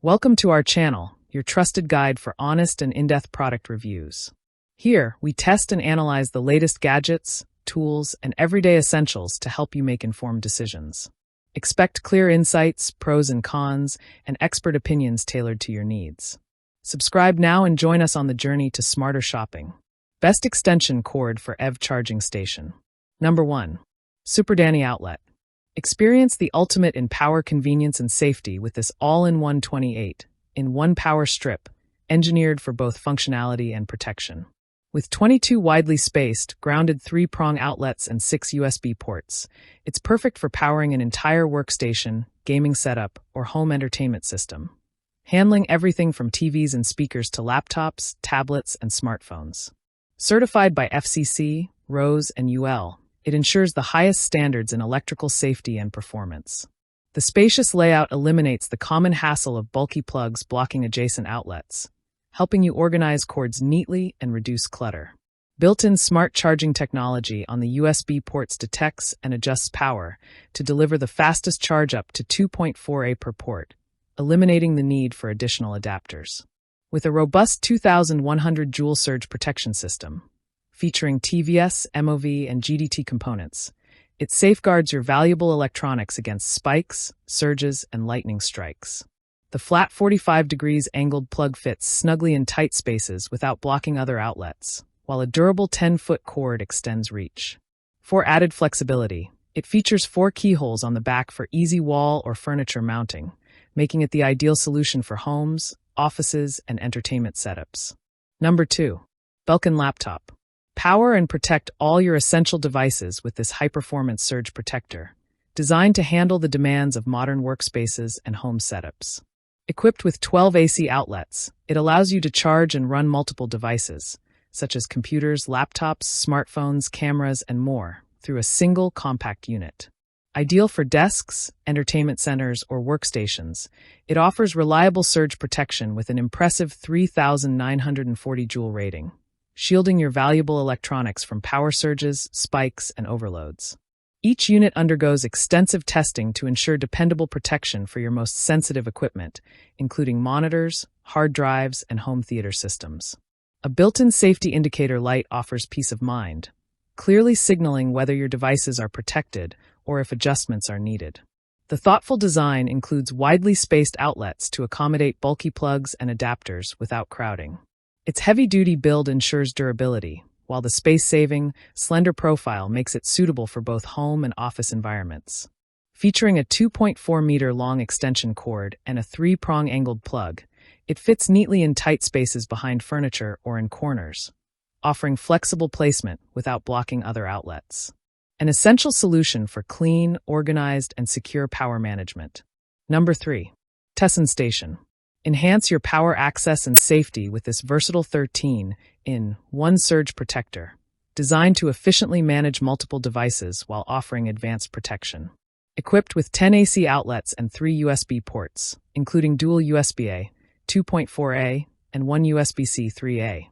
Welcome to our channel, your trusted guide for honest and in-depth product reviews. Here, we test and analyze the latest gadgets, tools, and everyday essentials to help you make informed decisions. Expect clear insights, pros and cons, and expert opinions tailored to your needs. Subscribe now and join us on the journey to smarter shopping. Best extension cord for EV charging station. Number 1. SUPERDANNY Outlet. Experience the ultimate in power, convenience, and safety with this all-in-one 28-in-1 power strip, engineered for both functionality and protection. With 22 widely spaced, grounded 3-prong outlets and 6 USB ports, it's perfect for powering an entire workstation, gaming setup, or home entertainment system. Handling everything from TVs and speakers to laptops, tablets, and smartphones. Certified by FCC, RoHS, and UL, it ensures the highest standards in electrical safety and performance. The spacious layout eliminates the common hassle of bulky plugs blocking adjacent outlets, helping you organize cords neatly and reduce clutter. Built-in smart charging technology on the USB ports detects and adjusts power to deliver the fastest charge up to 2.4 A per port, eliminating the need for additional adapters. With a robust 2,100 joule surge protection system, featuring TVS, MOV, and GDT components, it safeguards your valuable electronics against spikes, surges, and lightning strikes. The flat 45 degrees angled plug fits snugly in tight spaces without blocking other outlets, while a durable 10-foot cord extends reach. For added flexibility, it features 4 keyholes on the back for easy wall or furniture mounting, making it the ideal solution for homes, offices, and entertainment setups. Number 2. Belkin Laptop. Power and protect all your essential devices with this high-performance surge protector, designed to handle the demands of modern workspaces and home setups. Equipped with 12 AC outlets, it allows you to charge and run multiple devices, such as computers, laptops, smartphones, cameras, and more, through a single compact unit. Ideal for desks, entertainment centers, or workstations, it offers reliable surge protection with an impressive 3,940 joule rating, shielding your valuable electronics from power surges, spikes, and overloads. Each unit undergoes extensive testing to ensure dependable protection for your most sensitive equipment, including monitors, hard drives, and home theater systems. A built-in safety indicator light offers peace of mind, clearly signaling whether your devices are protected or if adjustments are needed. The thoughtful design includes widely spaced outlets to accommodate bulky plugs and adapters without crowding. Its heavy-duty build ensures durability, while the space-saving, slender profile makes it suitable for both home and office environments. Featuring a 2.4-meter-long extension cord and a 3-prong angled plug, it fits neatly in tight spaces behind furniture or in corners, offering flexible placement without blocking other outlets. An essential solution for clean, organized, and secure power management. Number 3. TESSAN Station. Enhance your power access and safety with this versatile 13-in-1 surge protector, designed to efficiently manage multiple devices while offering advanced protection. Equipped with 10 AC outlets and 3 USB ports, including dual USB-A, 2.4A, and 1 USB-C 3A.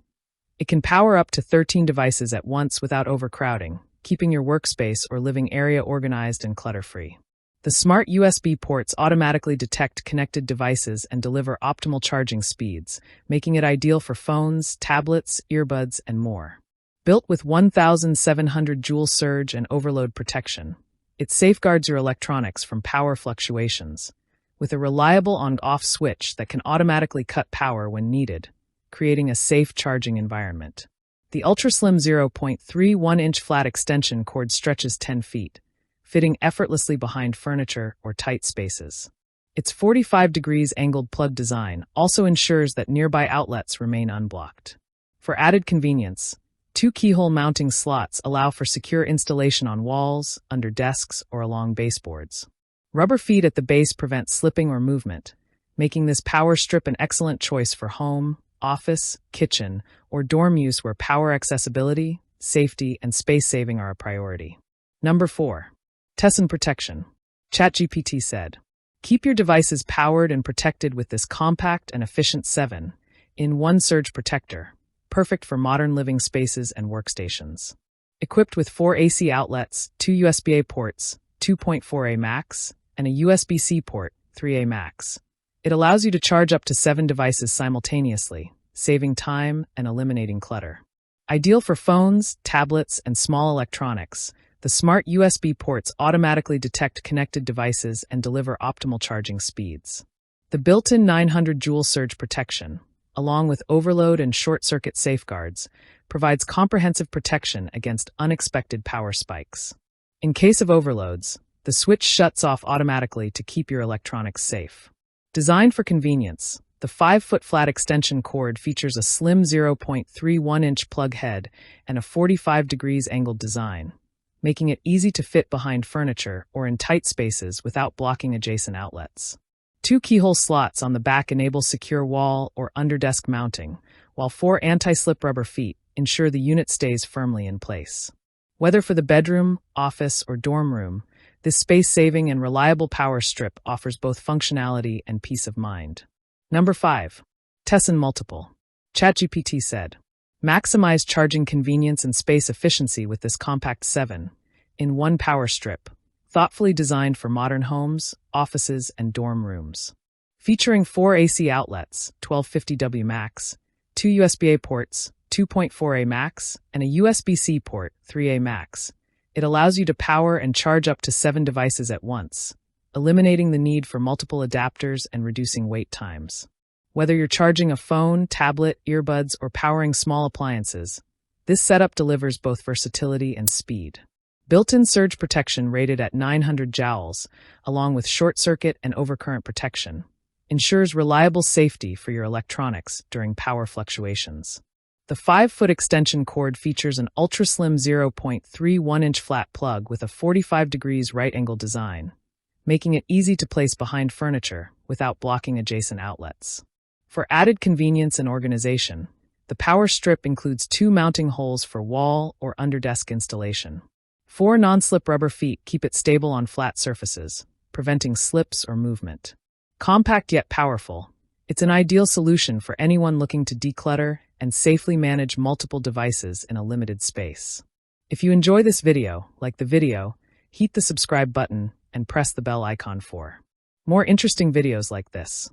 It can power up to 13 devices at once without overcrowding, keeping your workspace or living area organized and clutter-free. The smart USB ports automatically detect connected devices and deliver optimal charging speeds, making it ideal for phones, tablets, earbuds, and more. Built with 1,700 joule surge and overload protection, it safeguards your electronics from power fluctuations, with a reliable on-off switch that can automatically cut power when needed, creating a safe charging environment. The ultra-slim 0.31-inch flat extension cord stretches 10 feet, fitting effortlessly behind furniture or tight spaces. Its 45 degrees angled plug design also ensures that nearby outlets remain unblocked. For added convenience, 2 keyhole mounting slots allow for secure installation on walls, under desks, or along baseboards. Rubber feet at the base prevent slipping or movement, making this power strip an excellent choice for home, office, kitchen, or dorm use where power accessibility, safety, and space saving are a priority. Number 4. TESSAN Protection. ChatGPT said, keep your devices powered and protected with this compact and efficient 7-in-1 surge protector, perfect for modern living spaces and workstations. Equipped with 4 AC outlets, 2 USB-A ports, 2.4A max, and a USB-C port, 3A max. It allows you to charge up to 7 devices simultaneously, saving time and eliminating clutter. Ideal for phones, tablets, and small electronics, the smart USB ports automatically detect connected devices and deliver optimal charging speeds. The built-in 900 joule surge protection, along with overload and short-circuit safeguards, provides comprehensive protection against unexpected power spikes. In case of overloads, the switch shuts off automatically to keep your electronics safe. Designed for convenience, the 5-foot flat extension cord features a slim 0.31-inch plug head and a 45 degrees angled design, making it easy to fit behind furniture or in tight spaces without blocking adjacent outlets. 2 keyhole slots on the back enable secure wall or under-desk mounting, while 4 anti-slip rubber feet ensure the unit stays firmly in place. Whether for the bedroom, office, or dorm room, this space-saving and reliable power strip offers both functionality and peace of mind. Number 5. TESSAN Multiple. ChatGPT said, "Maximize charging convenience and space efficiency with this compact 7-in-1 power strip, thoughtfully designed for modern homes, offices, and dorm rooms." Featuring 4 AC outlets, 1250W max, 2 USB-A ports, 2.4A max, and a USB-C port, 3A max, it allows you to power and charge up to 7 devices at once, eliminating the need for multiple adapters and reducing wait times. Whether you're charging a phone, tablet, earbuds, or powering small appliances, this setup delivers both versatility and speed. Built-in surge protection rated at 900 joules, along with short-circuit and overcurrent protection, ensures reliable safety for your electronics during power fluctuations. The 5-foot extension cord features an ultra-slim 0.31-inch flat plug with a 45 degrees right-angle design, making it easy to place behind furniture without blocking adjacent outlets. For added convenience and organization, the power strip includes 2 mounting holes for wall or under-desk installation. 4 non-slip rubber feet keep it stable on flat surfaces, preventing slips or movement. Compact yet powerful, it's an ideal solution for anyone looking to declutter and safely manage multiple devices in a limited space. If you enjoy this video, like the video, hit the subscribe button and press the bell icon for more interesting videos like this.